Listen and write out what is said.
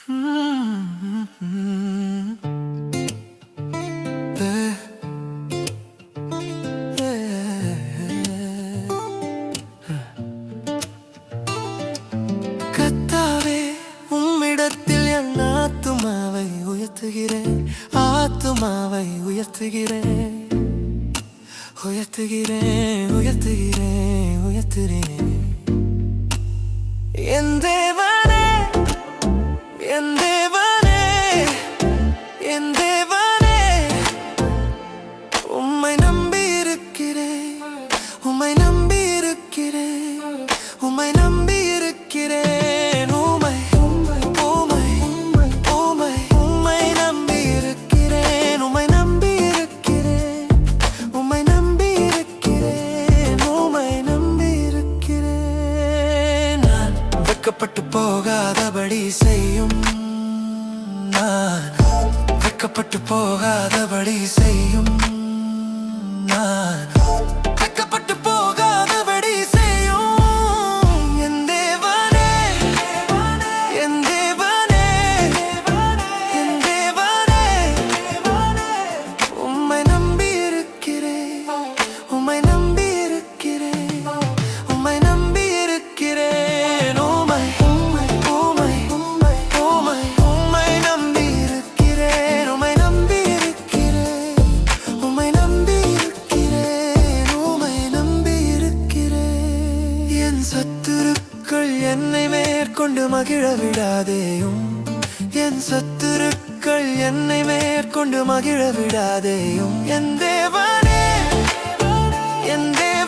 கத்தாவே, உம்மிடத்தில் என் ஆத்துமாவை உயர்த்துகிறேன், ஆத்துமாவை உயர்த்துகிறேன், உயர்த்துகிறேன், உயர்த்துகிறேன், உயர்த்துகிறேன். என் தேவனே, என் தேவனே, என் தேவனே, உம்மை நம்பி இருக்கிறேன், உம்மை நம்பி இருக்கிறேன், உம்மை நம்பி இருக்கிறேன். உம்மை உம்மை உம்மை உம்மை உம்மை நம்பி இருக்கிறேன், உம்மை நம்பி இருக்கிறேன், உம்மை நம்பி இருக்கிறேன், உம்மை நம்பி இருக்கிறேன். நான் வெட்கப்பட்டு போகாதபடி செய்யும், நான் வெட்கப்பட்டு போகாதபடி செய்யும், நான் வெட்கப்பட்டு போகாதபடி செய்யும். என் தேவனே, என் தேவனே, என் தேவனே, உம்மை நம்பி இருக்கிறேன், உம்மை நம்பி இருக்கிறேன், உம்மை நம்பி இருக்கிறேன். உம்மை உம்மை உம்மை உம்மை உம்மை உம்மை நம்பி இருக்கிறேன், உம்மை நம்பி இருக்கிறேன், உம்மை நம்பி இருக்கிறேன், உம்மை நம்பி இருக்கிறேன். என் சத்துருக்கள் என்னை மேற்கொண்டு மகிழ விடாதேயும், என் சத்துருக்கள் என்னை மேற்கொண்டு மகிழ விடாதேயும். என் தேவனே, என் தேவனே,